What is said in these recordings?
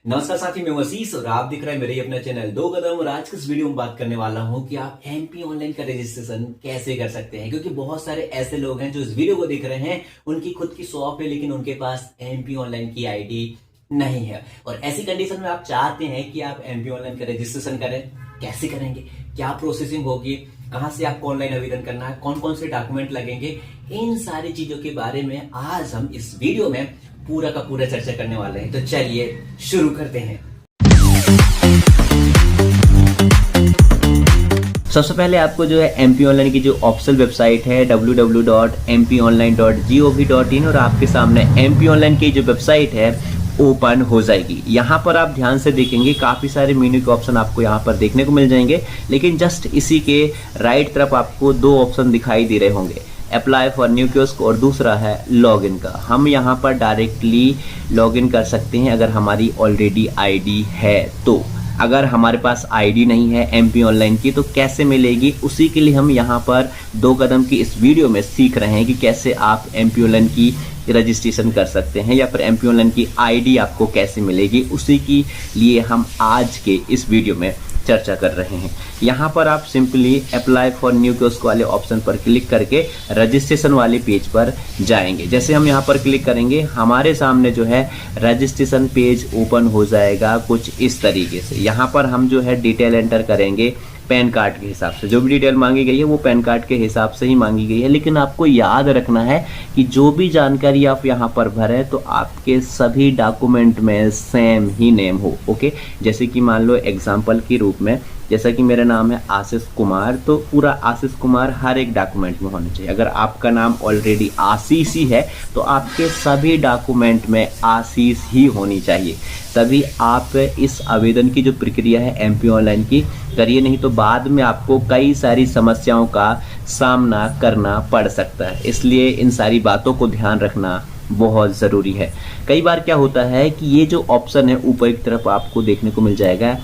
नमस्कार साथी, मैं वसीस और आप दिख रहे हैं मेरे अपना चैनल दो कदम। और आज की इस वीडियो में बात करने वाला हूं कि आप एमपी ऑनलाइन का रजिस्ट्रेशन कैसे कर सकते हैं। क्योंकि बहुत सारे ऐसे लोग हैं जो इस वीडियो को देख रहे हैं, उनकी खुद की शॉप है लेकिन उनके पास एमपी ऑनलाइन की आईडी नहीं है। और ऐसी कंडीशन में आप चाहते हैं कि आप एमपी ऑनलाइन का रजिस्ट्रेशन करें। कैसे करेंगे, क्या प्रोसेसिंग होगी, कहां से आपको ऑनलाइन आवेदन करना है, कौन कौन से डॉक्यूमेंट लगेंगे, इन सारी चीजों के बारे में आज हम इस वीडियो में पूरा का पूरा चर्चा करने वाले हैं। तो चलिए शुरू करते हैं। सबसे पहले आपको जो है एमपी ऑनलाइन की जो ऑफिशियल वेबसाइट है www.mpionline.gov.in और आपके सामने एमपी ऑनलाइन की जो वेबसाइट है ओपन हो जाएगी। यहाँ पर आप ध्यान से देखेंगे काफी सारे मेन्यू के ऑप्शन आपको यहाँ पर देखने को मिल जाएंगे, लेकिन जस्ट इसी के राइट तरफ आपको दो ऑप्शन दिखाई दे रहे होंगे, अप्लाई फॉर न्यू कियोस्क और दूसरा है लॉगिन का। हम यहाँ पर डायरेक्टली लॉगिन कर सकते हैं अगर हमारी ऑलरेडी आईडी है तो। अगर हमारे पास आईडी नहीं है एमपी ऑनलाइन की तो कैसे मिलेगी, उसी के लिए हम यहाँ पर दो कदम की इस वीडियो में सीख रहे हैं कि कैसे आप एमपी ऑनलाइन की रजिस्ट्रेशन कर सकते हैं या फिर एमपी ऑनलाइन की आईडी आपको कैसे मिलेगी, उसी के लिए हम आज के इस वीडियो में चर्चा कर रहे हैं। यहाँ पर आप simply apply for new kiosk वाले ऑप्शन पर क्लिक करके रजिस्ट्रेशन वाले पेज पर जाएंगे। जैसे हम यहाँ पर क्लिक करेंगे हमारे सामने जो है रजिस्ट्रेशन पेज ओपन हो जाएगा कुछ इस तरीके से। यहाँ पर हम जो है डिटेल एंटर करेंगे पैन कार्ड के हिसाब से। जो भी डिटेल मांगी गई है वो पैन कार्ड के हिसाब से ही मांगी गई है, लेकिन आपको याद रखना है कि जो भी जानकारी आप यहाँ पर भरें तो आपके सभी डॉक्यूमेंट में सेम ही नेम हो। ओके, जैसे कि मान लो एग्जाम्पल के रूप में, जैसा कि मेरा नाम है आशीष कुमार, तो पूरा आशीष कुमार हर एक डॉक्यूमेंट में होना चाहिए। अगर आपका नाम ऑलरेडी आशीष ही है तो आपके सभी डॉक्यूमेंट में आशीष ही होनी चाहिए, तभी आप इस आवेदन की जो प्रक्रिया है एमपी ऑनलाइन की करिए। नहीं तो बाद में आपको कई सारी समस्याओं का सामना करना पड़ सकता है, इसलिए इन सारी बातों को ध्यान रखना बहुत ज़रूरी है। कई बार क्या होता है कि ये जो ऑप्शन है ऊपर की तरफ आपको देखने को मिल जाएगा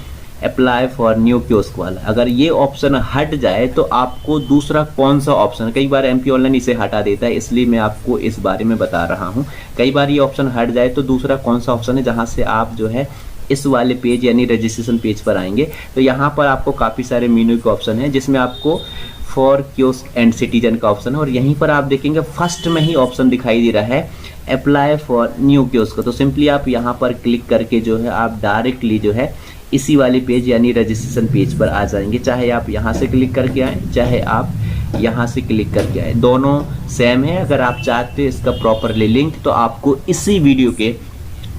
अप्लाई फॉर न्यू कियोस्क वाला, अगर ये ऑप्शन हट जाए तो आपको दूसरा कौन सा ऑप्शन, कई बार एमपी ऑनलाइन इसे हटा देता है, इसलिए मैं आपको इस बारे में बता रहा हूँ। कई बार ये ऑप्शन हट जाए तो दूसरा कौन सा ऑप्शन है जहाँ से आप जो है इस वाले पेज यानी रजिस्ट्रेशन पेज पर आएंगे। तो यहाँ पर आपको काफ़ी सारे मेन्यू के ऑप्शन है, जिसमें आपको फॉर कियोस्क एंड सिटीजन का ऑप्शन है और यहीं पर आप देखेंगे फर्स्ट में ही ऑप्शन दिखाई दे रहा है अप्लाई फॉर न्यू कियोस्क। तो सिंपली आप यहाँ पर क्लिक करके जो है आप डायरेक्टली जो है इसी वाले पेज यानी रजिस्ट्रेशन पेज पर आ जाएंगे। चाहे आप यहाँ से क्लिक करके आए, चाहे आप यहाँ से क्लिक करके आए, दोनों सेम है। अगर आप चाहते हैं इसका प्रॉपरली लिंक तो आपको इसी वीडियो के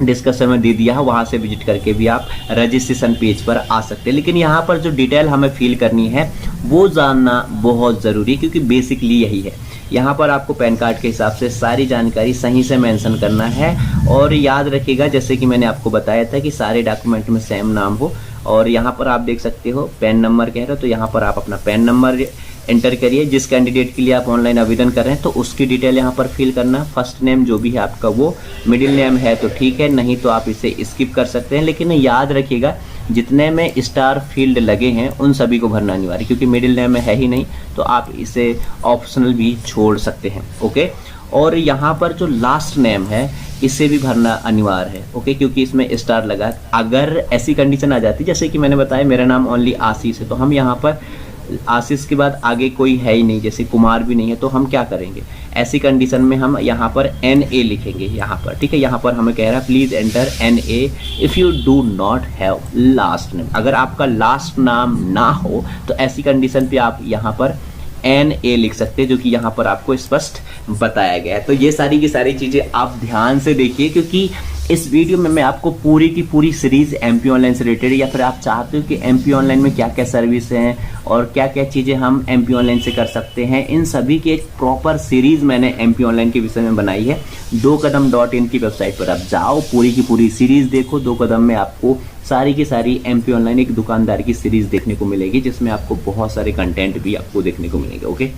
डिस्कशन में दे दिया है, वहाँ से विजिट करके भी आप रजिस्ट्रेशन पेज पर आ सकते हैं। लेकिन यहाँ पर जो डिटेल हमें फिल करनी है वो जानना बहुत ज़रूरी है, क्योंकि बेसिकली यही है। यहाँ पर आपको पैन कार्ड के हिसाब से सारी जानकारी सही से मेंशन करना है और याद रखिएगा जैसे कि मैंने आपको बताया था कि सारे डॉक्यूमेंट में सेम नाम हो। और यहाँ पर आप देख सकते हो पैन नंबर कह रहे हो, तो यहाँ पर आप अपना पैन नंबर एंटर करिए। जिस कैंडिडेट के लिए आप ऑनलाइन आवेदन कर रहे हैं तो उसकी डिटेल यहाँ पर फिल करना। फर्स्ट नेम जो भी है आपका वो, मिडिल नेम है तो ठीक है, नहीं तो आप इसे स्किप कर सकते हैं। लेकिन याद रखिएगा जितने में स्टार फील्ड लगे हैं उन सभी को भरना अनिवार्य, क्योंकि मिडिल नेम में है ही नहीं तो आप इसे ऑप्शनल भी छोड़ सकते हैं। ओके, और यहाँ पर जो लास्ट नेम है इसे भी भरना अनिवार्य है। ओके, क्योंकि इसमें स्टार लगा। अगर ऐसी कंडीशन आ जाती जैसे कि मैंने बताया मेरा नाम ओनली आशीष है, तो हम यहाँ पर आशीष के बाद आगे कोई है ही नहीं, जैसे कुमार भी नहीं है, तो हम क्या करेंगे ऐसी कंडीशन में हम यहाँ पर NA लिखेंगे यहाँ पर। ठीक है, यहाँ पर हमें कह रहा है please enter NA if you do not have last name. अगर आपका लास्ट नाम ना हो तो ऐसी कंडीशन पे आप यहाँ पर NA लिख सकते हैं, जो कि यहाँ पर आपको स्पष्ट बताया गया है। तो ये सारी की सारी चीज़ें आप ध्यान से देखिए, क्योंकि इस वीडियो में मैं आपको पूरी की पूरी सीरीज एमपी ऑनलाइन से रिलेटेड, या फिर आप चाहते हो कि एमपी ऑनलाइन में क्या क्या सर्विस हैं और क्या क्या चीज़ें हम एमपी ऑनलाइन से कर सकते हैं, इन सभी की एक प्रॉपर सीरीज मैंने एमपी ऑनलाइन के विषय में बनाई है। दो कदम.in की वेबसाइट पर आप जाओ, पूरी की पूरी सीरीज देखो। दो कदम में आपको सारी की सारी एमपी ऑनलाइन एक दुकानदार की सीरीज देखने को मिलेगी, जिसमें आपको बहुत सारे कंटेंट भी आपको देखने को मिलेंगे। ओके,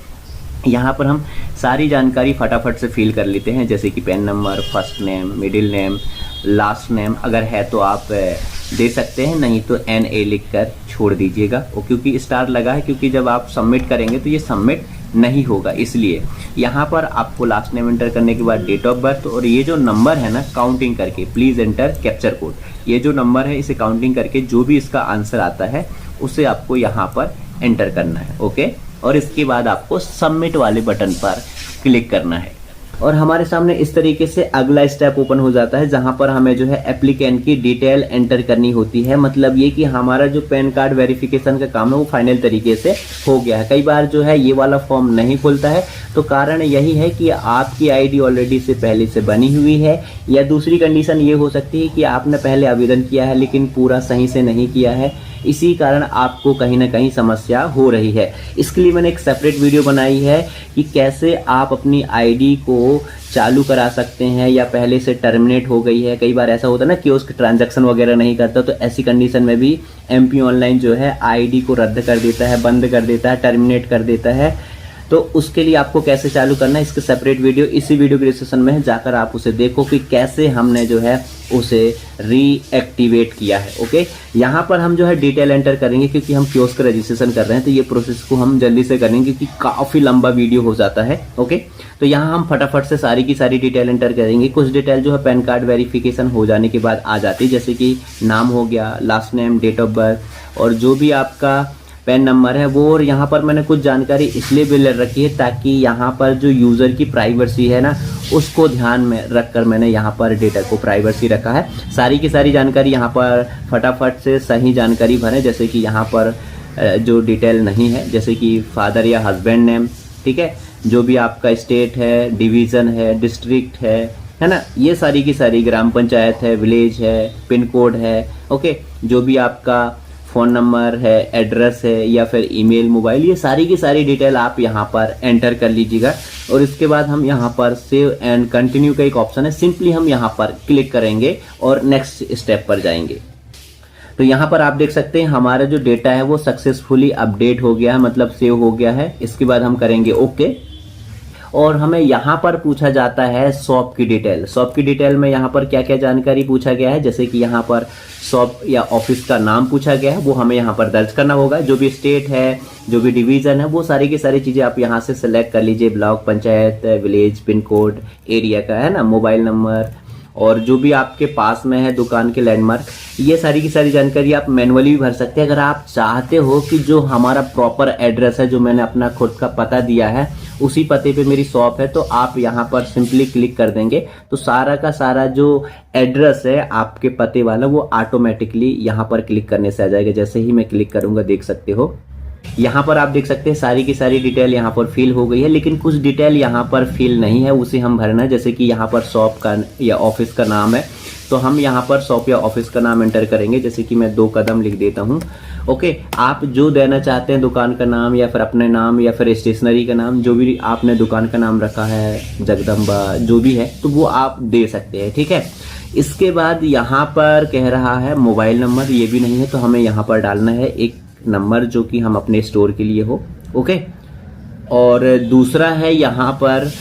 यहाँ पर हम सारी जानकारी फटाफट से फिल कर लेते हैं, जैसे कि pan number, first name, middle name, last name अगर है तो आप दे सकते हैं, नहीं तो NA लिखकर छोड़ दीजिएगा। और क्योंकि स्टार लगा है, क्योंकि जब आप सबमिट करेंगे तो ये सबमिट नहीं होगा। इसलिए यहाँ पर आपको लास्ट नेम एंटर करने के बाद डेट ऑफ बर्थ और ये जो नंबर है ना काउंटिंग करके प्लीज़ एंटर कैप्चर कोड, ये जो नंबर है इसे काउंटिंग करके जो भी इसका आंसर आता है उसे आपको यहाँ पर एंटर करना है। ओके, और इसके बाद आपको सबमिट वाले बटन पर क्लिक करना है और हमारे सामने इस तरीके से अगला स्टेप ओपन हो जाता है जहां पर हमें जो है एप्लीकेंट की डिटेल एंटर करनी होती है। मतलब ये कि हमारा जो पैन कार्ड वेरिफिकेशन का काम है वो फाइनल तरीके से हो गया है। कई बार जो है ये वाला फॉर्म नहीं खुलता है, तो कारण यही है कि आपकी आईडी ऑलरेडी से पहले से बनी हुई है, या दूसरी कंडीशन ये हो सकती है कि आपने पहले आवेदन किया है लेकिन पूरा सही से नहीं किया है, इसी कारण आपको कहीं ना कहीं समस्या हो रही है। इसके लिए मैंने एक सेपरेट वीडियो बनाई है कि कैसे आप अपनी आईडी को चालू करा सकते हैं या पहले से टर्मिनेट हो गई है। कई बार ऐसा होता है ना कि उसके ट्रांजैक्शन वगैरह नहीं करता, तो ऐसी कंडीशन में भी एमपी ऑनलाइन जो है आईडी को रद्द कर देता है, बंद कर देता है, टर्मिनेट कर देता है। तो उसके लिए आपको कैसे चालू करना है इसके सेपरेट वीडियो इसी वीडियो के डिस्क्रिप्शन में है, जाकर आप उसे देखो कि कैसे हमने जो है उसे रीएक्टिवेट किया है। ओके, यहाँ पर हम जो है डिटेल एंटर करेंगे क्योंकि हम कियोस्क का रजिस्ट्रेशन कर रहे हैं, तो ये प्रोसेस को हम जल्दी से करेंगे क्योंकि काफ़ी लंबा वीडियो हो जाता है। ओके, तो यहाँ हम फटाफट से सारी की सारी डिटेल एंटर करेंगे। कुछ डिटेल जो है पैन कार्ड वेरिफिकेशन हो जाने के बाद आ जाती है, जैसे कि नाम हो गया, last name, date of birth और जो भी आपका पैन नंबर है वो। और यहाँ पर मैंने कुछ जानकारी इसलिए भी ले रखी है ताकि यहाँ पर जो यूज़र की प्राइवेसी है ना उसको ध्यान में रखकर मैंने यहाँ पर डेटा को प्राइवेसी रखा है। सारी की सारी जानकारी यहाँ पर फटाफट से सही जानकारी भरें, जैसे कि यहाँ पर जो डिटेल नहीं है, जैसे कि फादर या हस्बैंड नेम, ठीक है, जो भी आपका स्टेट है, डिवीज़न है, डिस्ट्रिक्ट है ना, ये सारी की सारी, ग्राम पंचायत है, विलेज है, पिन कोड है। ओके, जो भी आपका फ़ोन नंबर है, एड्रेस है या फिर ईमेल, मोबाइल, ये सारी की सारी डिटेल आप यहाँ पर एंटर कर लीजिएगा। और इसके बाद हम यहाँ पर सेव एंड कंटिन्यू का एक ऑप्शन है, सिंपली हम यहाँ पर क्लिक करेंगे और नेक्स्ट स्टेप पर जाएंगे। तो यहाँ पर आप देख सकते हैं हमारा जो डेटा है वो सक्सेसफुली अपडेट हो गया है, मतलब सेव हो गया है। इसके बाद हम करेंगे ओके और हमें यहाँ पर पूछा जाता है शॉप की डिटेल। शॉप की डिटेल में यहाँ पर क्या क्या जानकारी पूछा गया है, जैसे कि यहाँ पर शॉप या ऑफिस का नाम पूछा गया है, वो हमें यहाँ पर दर्ज करना होगा। जो भी स्टेट है, जो भी डिवीज़न है, वो सारी की सारी चीज़ें आप यहाँ से सेलेक्ट कर लीजिए। Block, panchayat, village, pin code, area का है ना, मोबाइल नंबर और जो भी आपके पास में है दुकान के लैंडमार्क, ये सारी की सारी जानकारी आप मैनुअली भी भर सकते हैं। अगर आप चाहते हो कि जो हमारा प्रॉपर एड्रेस है, जो मैंने अपना खुद का पता दिया है, उसी पते पे मेरी शॉप है, तो आप यहाँ पर सिंपली क्लिक कर देंगे तो सारा का सारा जो एड्रेस है आपके पते वाला वो ऑटोमेटिकली यहाँ पर क्लिक करने से आ जाएगा। जैसे ही मैं क्लिक करूँगा देख सकते हो यहाँ पर आप देख सकते हैं सारी की सारी डिटेल यहाँ पर फिल हो गई है, लेकिन कुछ डिटेल यहाँ पर फिल नहीं है, उसे हम भरना है। जैसे कि यहाँ पर शॉप का या ऑफिस का नाम है, तो हम यहाँ पर शॉप या ऑफिस का नाम एंटर करेंगे। जैसे कि मैं 2 कदम लिख देता हूँ। ओके, आप जो देना चाहते हैं, दुकान का नाम या फिर अपने नाम या फिर स्टेशनरी का नाम, जो भी आपने दुकान का नाम रखा है, जगदम्बा जो भी है, तो वो आप दे सकते हैं। ठीक है, इसके बाद यहाँ पर कह रहा है मोबाइल नंबर, ये भी नहीं है, तो हमें यहाँ पर डालना है एक नंबर जो कि हम अपने स्टोर के लिए हो। ओके, और दूसरा है यहाँ पर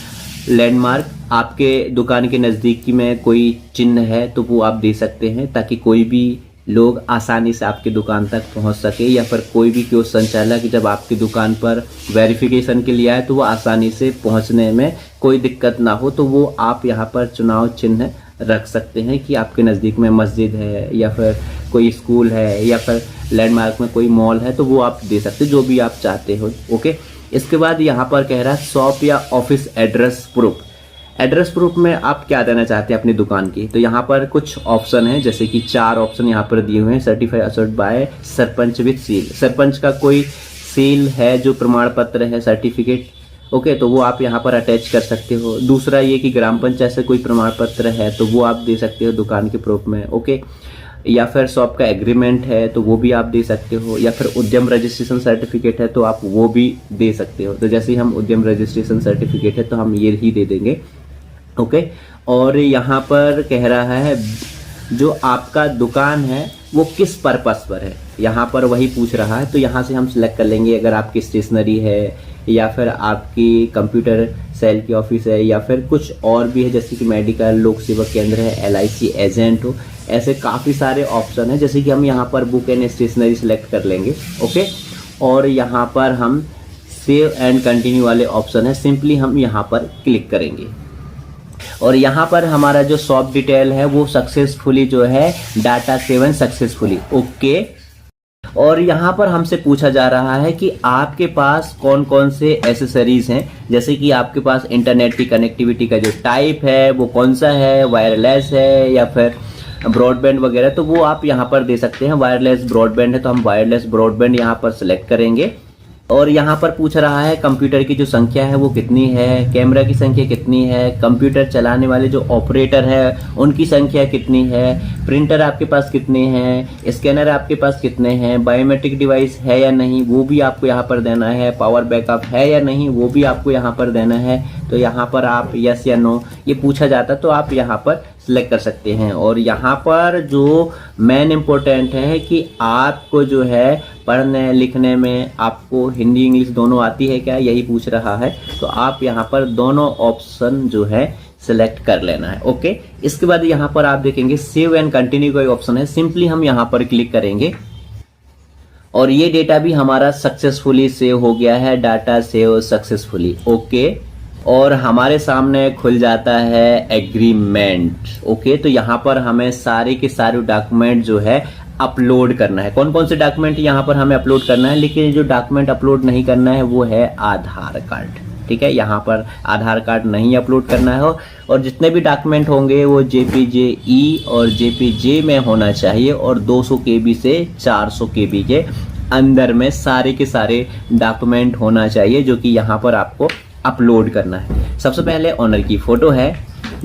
लैंडमार्क, आपके दुकान के नज़दीकी में कोई चिन्ह है तो वो आप दे सकते हैं ताकि कोई भी लोग आसानी से आपकी दुकान तक पहुंच सके, या फिर कोई भी कियोस्क संचालक जब आपकी दुकान पर वेरिफिकेशन के लिए आए तो वो आसानी से पहुंचने में कोई दिक्कत ना हो, तो वो आप यहाँ पर चुनाव चिन्ह रख सकते हैं कि आपके नज़दीक में मस्जिद है या फिर कोई स्कूल है या फिर लैंडमार्क में कोई मॉल है, तो वो आप दे सकते हैं, जो भी आप चाहते हो। ओके, इसके बाद यहाँ पर कह रहा है शॉप या office address proof. Address proof में आप क्या देना चाहते हैं अपनी दुकान की, तो यहाँ पर कुछ ऑप्शन है, जैसे कि 4 ऑप्शन यहाँ पर दिए हुए हैं। Certified assert by sarpanch with seal, sarpanch का कोई सील है जो प्रमाण पत्र है, सर्टिफिकेट, ओके, तो वो आप यहाँ पर अटैच कर सकते हो। दूसरा ये कि ग्राम पंचायत से कोई प्रमाण पत्र है तो वो आप दे सकते हो दुकान के प्रूफ में। ओके, या फिर शॉप का एग्रीमेंट है तो वो भी आप दे सकते हो, या फिर उद्यम रजिस्ट्रेशन सर्टिफिकेट है तो आप वो भी दे सकते हो। तो जैसे ही हम उद्यम रजिस्ट्रेशन सर्टिफिकेट है तो हम ये ही दे देंगे। ओके, और यहाँ पर कह रहा है जो आपका दुकान है वो किस पर्पस पर है, यहाँ पर वही पूछ रहा है, तो यहाँ से हम सिलेक्ट कर लेंगे। अगर आपकी स्टेशनरी है या फिर आपकी कंप्यूटर सेल की ऑफिस है या फिर कुछ और भी है, जैसे कि मेडिकल, लोक सेवा केंद्र है, LIC एजेंट हो, ऐसे काफ़ी सारे ऑप्शन है। जैसे कि हम यहाँ पर बुक एंड स्टेशनरी सिलेक्ट कर लेंगे। ओके, और यहाँ पर हम सेव एंड कंटिन्यू वाले ऑप्शन है, सिंपली हम यहाँ पर क्लिक करेंगे और यहाँ पर हमारा जो शॉप डिटेल है वो सक्सेसफुली जो है डाटा सेवन सक्सेसफुली ओके। और यहाँ पर हमसे पूछा जा रहा है कि आपके पास कौन कौन से एसेसरीज हैं, जैसे कि आपके पास इंटरनेट की कनेक्टिविटी का जो टाइप है वो कौन सा है, वायरलेस है या फिर ब्रॉडबैंड वगैरह, तो वो आप यहाँ पर दे सकते हैं। वायरलेस ब्रॉडबैंड है तो हम वायरलेस ब्रॉडबैंड यहाँ पर सिलेक्ट करेंगे। और यहाँ पर पूछ रहा है कंप्यूटर की जो संख्या है वो कितनी है, कैमरा की संख्या कितनी है, कंप्यूटर चलाने वाले जो ऑपरेटर है उनकी संख्या कितनी है, प्रिंटर आपके पास कितने हैं, स्कैनर आपके पास कितने हैं, बायोमेट्रिक डिवाइस है या नहीं वो भी आपको यहाँ पर देना है, पावर बैकअप है या नहीं वो भी आपको यहाँ पर देना है। तो यहाँ पर आप यस या नो ये पूछा जाता तो आप यहाँ पर सिलेक्ट कर सकते हैं। और यहाँ पर जो मेन इम्पोर्टेंट है कि आपको जो है पढ़ने लिखने में आपको हिंदी इंग्लिश दोनों आती है क्या, यही पूछ रहा है। तो आप यहाँ पर दोनों ऑप्शन जो है सिलेक्ट कर लेना है ओके। इसके बाद यहाँ पर आप देखेंगे सेव एंड कंटिन्यू का ऑप्शन है, सिंपली हम यहाँ पर क्लिक करेंगे और ये डेटा भी हमारा सक्सेसफुली सेव हो गया है, डाटा सेव सक्सेसफुली ओके। और हमारे सामने खुल जाता है एग्रीमेंट ओके। तो यहाँ पर हमें सारे के सारे डॉक्यूमेंट जो है अपलोड करना है। कौन कौन से डॉक्यूमेंट यहाँ पर हमें अपलोड करना है, लेकिन जो डॉक्यूमेंट अपलोड नहीं करना है वो है आधार कार्ड, ठीक है। यहाँ पर आधार कार्ड नहीं अपलोड करना है और जितने भी डॉक्यूमेंट होंगे वो JPG-E और JPG में होना चाहिए और 200 KB से 400 KB के अंदर में सारे के सारे डॉक्यूमेंट होना चाहिए जो कि यहाँ पर आपको अपलोड करना है। सबसे पहले ओनर की फोटो है,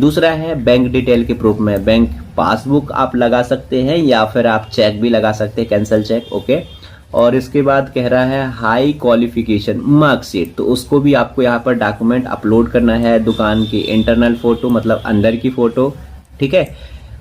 दूसरा है बैंक डिटेल के प्रूफ में बैंक पासबुक आप लगा सकते हैं या फिर आप चेक भी लगा सकते हैं, कैंसल चेक ओके। और इसके बाद कह रहा है हाई क्वालिफिकेशन मार्कशीट, तो उसको भी आपको यहाँ पर डॉक्यूमेंट अपलोड करना है। दुकान की इंटरनल फोटो मतलब अंदर की फोटो, ठीक है।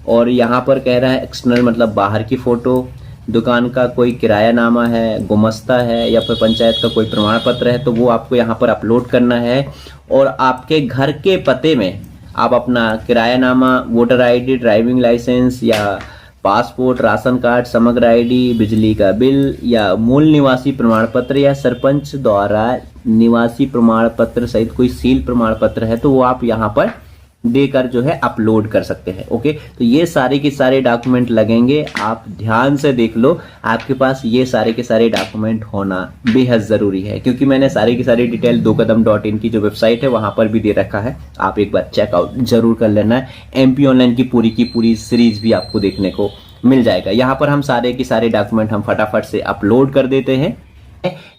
और यहाँ पर कह रहा है एक्सटर्नल मतलब बाहर की फोटो, दुकान का कोई किरायानामा है, गुमस्ता है या फिर पंचायत का कोई प्रमाण पत्र है तो वो आपको यहाँ पर अपलोड करना है। और आपके घर के पते में आप अपना किरायानामा, वोटर ID, ड्राइविंग लाइसेंस या पासपोर्ट, राशन कार्ड, समग्र ID, बिजली का बिल या मूल निवासी प्रमाण पत्र या सरपंच द्वारा निवासी प्रमाण पत्र सहित कोई सील प्रमाण पत्र है तो वो आप यहाँ पर देकर जो है अपलोड कर सकते हैं ओके। तो ये सारे के सारे डॉक्यूमेंट लगेंगे, आप ध्यान से देख लो, आपके पास ये सारे के सारे डॉक्यूमेंट होना बेहद जरूरी है क्योंकि मैंने सारी की सारी डिटेल दोकदम.in की जो वेबसाइट है वहां पर भी दे रखा है, आप एक बार चेकआउट जरूर कर लेना है। MP ऑनलाइन की पूरी सीरीज भी आपको देखने को मिल जाएगा। यहाँ पर हम सारे के सारे डॉक्यूमेंट हम फटाफट से अपलोड कर देते हैं।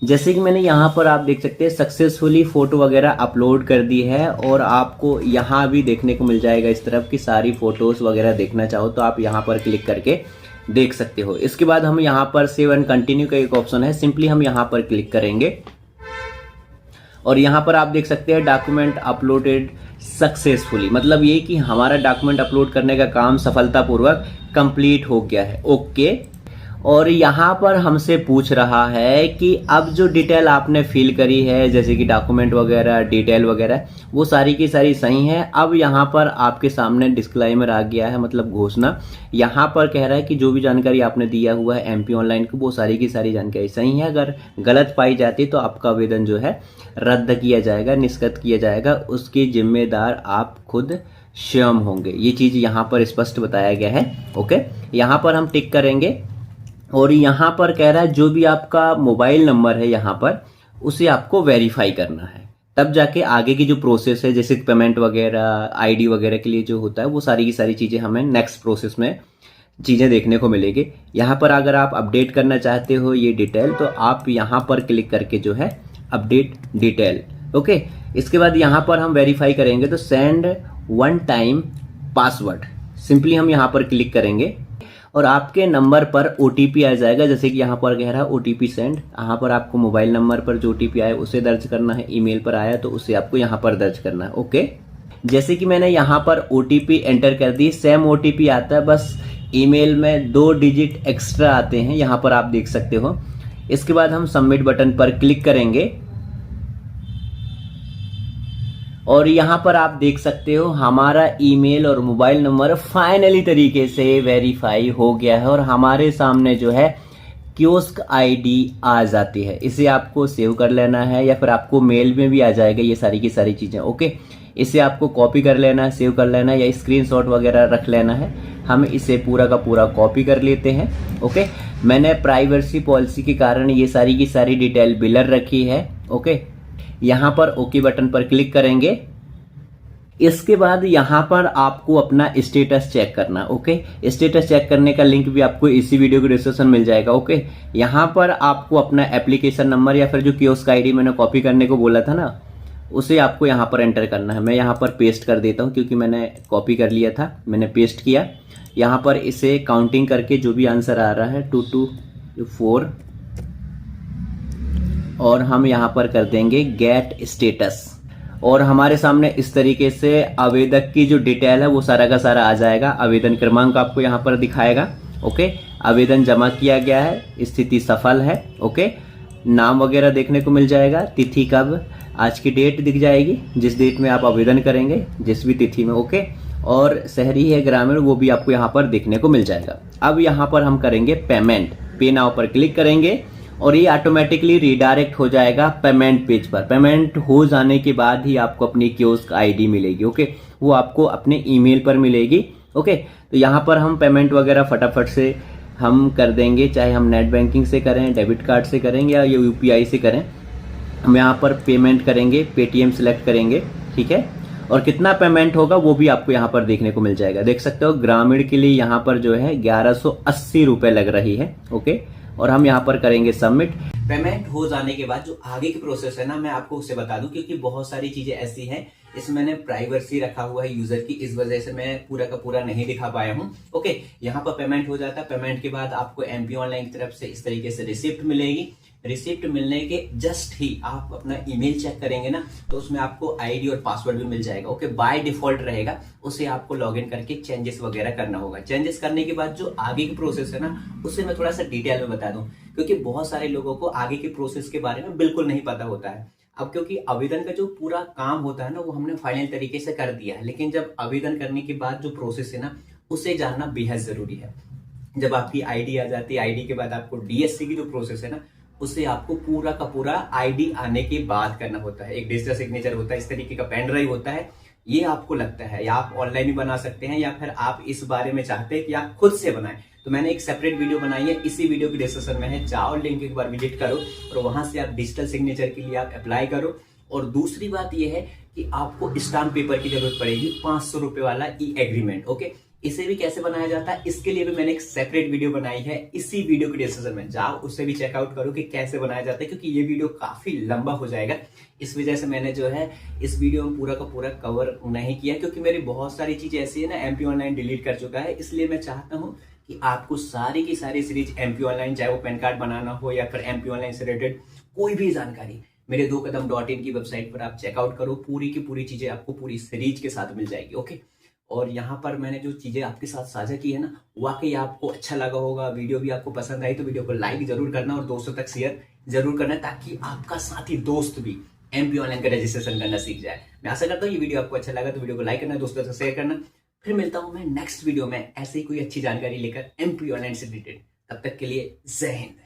जैसे कि मैंने यहाँ पर आप देख सकते हैं सक्सेसफुली फोटो वगैरह अपलोड कर दी है और आपको यहाँ भी देखने को मिल जाएगा इस तरफ की सारी फोटोज वगैरह देखना चाहो तो आप यहाँ पर क्लिक करके देख सकते हो। इसके बाद हम यहाँ पर सेव एंड कंटिन्यू का एक ऑप्शन है, सिंपली हम यहाँ पर क्लिक करेंगे और यहाँ पर आप देख सकते हैं डॉक्यूमेंट अपलोडेड सक्सेसफुली, मतलब ये कि हमारा डॉक्यूमेंट अपलोड करने का काम सफलतापूर्वक कंप्लीट हो गया है ओके। और यहाँ पर हमसे पूछ रहा है कि अब जो डिटेल आपने फिल करी है जैसे कि डॉक्यूमेंट वगैरह डिटेल वगैरह वो सारी की सारी सही है। अब यहाँ पर आपके सामने डिस्क्लेमर आ गया है, मतलब घोषणा। यहाँ पर कह रहा है कि जो भी जानकारी आपने दिया हुआ है MP ऑनलाइन को वो सारी की सारी जानकारी सही है, अगर गलत पाई जाती तो आपका आवेदन जो है रद्द किया जाएगा, निष्कृत किया जाएगा, उसके जिम्मेदार आप खुद स्वयं होंगे। ये चीज़ यहाँ पर स्पष्ट बताया गया है ओके। यहाँ पर हम टिक करेंगे और यहाँ पर कह रहा है जो भी आपका मोबाइल नंबर है यहाँ पर उसे आपको वेरीफाई करना है, तब जाके आगे की जो प्रोसेस है जैसे पेमेंट वगैरह ID वगैरह के लिए जो होता है वो सारी की सारी चीज़ें हमें नेक्स्ट प्रोसेस में चीज़ें देखने को मिलेगी। यहाँ पर अगर आप अपडेट करना चाहते हो ये डिटेल तो आप यहाँ पर क्लिक करके जो है अपडेट डिटेल ओके। इसके बाद यहाँ पर हम वेरीफाई करेंगे तो send one time password, simply हम यहाँ पर क्लिक करेंगे और आपके नंबर पर OTP आ जाएगा। जैसे कि यहाँ पर कह रहा है OTP सेंड, यहाँ पर आपको मोबाइल नंबर पर जो OTP आया उसे दर्ज करना है, ईमेल पर आया तो उसे आपको यहाँ पर दर्ज करना है ओके। जैसे कि मैंने यहाँ पर OTP एंटर कर दी, सेम OTP आता है, बस ईमेल में 2 डिजिट एक्स्ट्रा आते हैं, यहाँ पर आप देख सकते हो। इसके बाद हम सबमिट बटन पर क्लिक करेंगे और यहाँ पर आप देख सकते हो हमारा ईमेल और मोबाइल नंबर फाइनली तरीके से वेरीफाई हो गया है और हमारे सामने जो है कियोस्क आईडी आ जाती है। इसे आपको सेव कर लेना है या फिर आपको मेल में भी आ जाएगा ये सारी की सारी चीज़ें। ओके, इसे आपको कॉपी कर लेना है, सेव कर लेना है या स्क्रीनशॉट वगैरह रख लेना है। हम इसे पूरा का पूरा कॉपी कर लेते हैं। ओके, मैंने प्राइवेसी पॉलिसी के कारण ये सारी की सारी डिटेल बिलर रखी है। ओके, यहाँ पर ओके बटन पर क्लिक करेंगे। इसके बाद यहाँ पर आपको अपना स्टेटस चेक करना। ओके, स्टेटस चेक करने का लिंक भी आपको इसी वीडियो के डिस्क्रिप्शन मिल जाएगा। ओके, यहाँ पर आपको अपना एप्लीकेशन नंबर या फिर जो कियोस्क आईडी मैंने कॉपी करने को बोला था ना, उसे आपको यहाँ पर एंटर करना है। मैं यहाँ पर पेस्ट कर देता हूँ क्योंकि मैंने कॉपी कर लिया था, मैंने पेस्ट किया। यहाँ पर इसे काउंटिंग करके जो भी आंसर आ रहा है 2 to 4 और हम यहाँ पर कर देंगे गेट स्टेटस और हमारे सामने इस तरीके से आवेदक की जो डिटेल है वो सारा का सारा आ जाएगा। आवेदन क्रमांक आपको यहाँ पर दिखाएगा। ओके, आवेदन जमा किया गया है, स्थिति सफल है। ओके, नाम वगैरह देखने को मिल जाएगा, तिथि कब, आज की डेट दिख जाएगी जिस डेट में आप आवेदन करेंगे, जिस भी तिथि में। ओके, और शहरी है ग्रामीण वो भी आपको यहाँ पर देखने को मिल जाएगा। अब यहाँ पर हम करेंगे पेमेंट, पे नाउ पर क्लिक करेंगे और ये ऑटोमेटिकली रिडायरेक्ट हो जाएगा पेमेंट पेज पर। पेमेंट हो जाने के बाद ही आपको अपनी कियोस्क आईडी मिलेगी। ओके, वो आपको अपने ईमेल पर मिलेगी। ओके, तो यहाँ पर हम पेमेंट वगैरह फटाफट से हम कर देंगे, चाहे हम नेट बैंकिंग से करें, डेबिट कार्ड से करेंगे या यूपीआई से करें। हम यहाँ पर पेमेंट करेंगे, पेटीएम सेलेक्ट करेंगे। ठीक है, और कितना पेमेंट होगा वो भी आपको यहाँ पर देखने को मिल जाएगा। देख सकते हो ग्रामीण के लिए यहाँ पर जो है 1180 रुपए लग रही है। ओके, और हम यहाँ पर करेंगे सबमिट। पेमेंट हो जाने के बाद जो आगे की प्रोसेस है ना, मैं आपको उससे बता दूं क्योंकि बहुत सारी चीजें ऐसी हैं, इसमें मैंने प्राइवेसी रखा हुआ है यूजर की, इस वजह से मैं पूरा का पूरा नहीं दिखा पाया हूं। ओके, यहाँ पर पेमेंट हो जाता है। पेमेंट के बाद आपको एमपी ऑनलाइन की तरफ से इस तरीके से रिसिप्ट मिलेगी। रिसिप्ट मिलने के जस्ट ही आप अपना ईमेल चेक करेंगे ना, तो उसमें आपको आईडी और पासवर्ड भी मिल जाएगा। ओके, बाय डिफॉल्ट रहेगा, उसे आपको लॉगिन करके चेंजेस वगैरह करना होगा। चेंजेस करने के बाद जो आगे की प्रोसेस है ना, उसे मैं थोड़ा सा डिटेल में बता दूं क्योंकि बहुत सारे लोगों को आगे की प्रोसेस के बारे में बिल्कुल नहीं पता होता है। अब क्योंकि आवेदन का जो पूरा काम होता है ना, वो हमने फाइनल तरीके से कर दिया है, लेकिन जब आवेदन करने के बाद जो प्रोसेस है ना, उसे जानना बेहद जरूरी है। जब आपकी आईडी आ जाती है, आईडी के बाद आपको डीएससी की जो प्रोसेस है ना, उसे आपको पूरा का पूरा आईडी आने के बाद करना होता है। एक डिजिटल सिग्नेचर होता है, इस तरीके का पेन ड्राइव होता है। ये आपको लगता है या आप ऑनलाइन भी बना सकते हैं या फिर आप इस बारे में चाहते हैं कि आप खुद से बनाएं, तो मैंने एक सेपरेट वीडियो बनाई है, इसी वीडियो की डिस्क्रिप्शन में है, जाओ लिंक एक बार विजिट करो और वहां से आप डिजिटल सिग्नेचर के लिए आप अप्लाई करो। और दूसरी बात यह है कि आपको स्टाम्प पेपर की जरूरत पड़ेगी, 500 रुपए वाला ई एग्रीमेंट। ओके, इसे भी कैसे बनाया जाता है इसके लिए भी मैंने एक सेपरेट वीडियो बनाई है, इसी वीडियो के डिस्क्रिप्शन में जाओ, उससे भी चेकआउट करो कि कैसे बनाया जाता है, क्योंकि ये वीडियो काफी लंबा हो जाएगा। इस वजह से मैंने जो है इस वीडियो में पूरा का पूरा कवर नहीं किया, क्योंकि मेरी बहुत सारी चीजें ऐसी है ना, एमपी ऑनलाइन डिलीट कर चुका है, इसलिए मैं चाहता हूँ कि आपको सारी की सारी सीरीज एमपी ऑनलाइन, चाहे वो पैन कार्ड बनाना हो या फिर एमपी ऑनलाइन से रिलेटेड कोई भी जानकारी, मेरे 2कदम.in की वेबसाइट पर आप चेकआउट करो, पूरी की पूरी चीजें आपको पूरी सीरीज के साथ मिल जाएगी। ओके, और यहाँ पर मैंने जो चीजें आपके साथ साझा की है ना, वाकई आपको अच्छा लगा होगा, वीडियो भी आपको पसंद आई तो वीडियो को लाइक जरूर करना और दोस्तों तक शेयर जरूर करना, ताकि आपका साथी दोस्त भी एमपी ऑनलाइन का रजिस्ट्रेशन करना सीख जाए। मैं आशा करता हूँ ये वीडियो आपको अच्छा लगा तो वीडियो को लाइक करना, दोस्तों तक शेयर करना। फिर मिलता हूँ मैं नेक्स्ट वीडियो में ऐसे ही कोई अच्छी जानकारी लेकर एमपी ऑनलाइन से रिलेटेड। तब तक के लिए जय हिंद।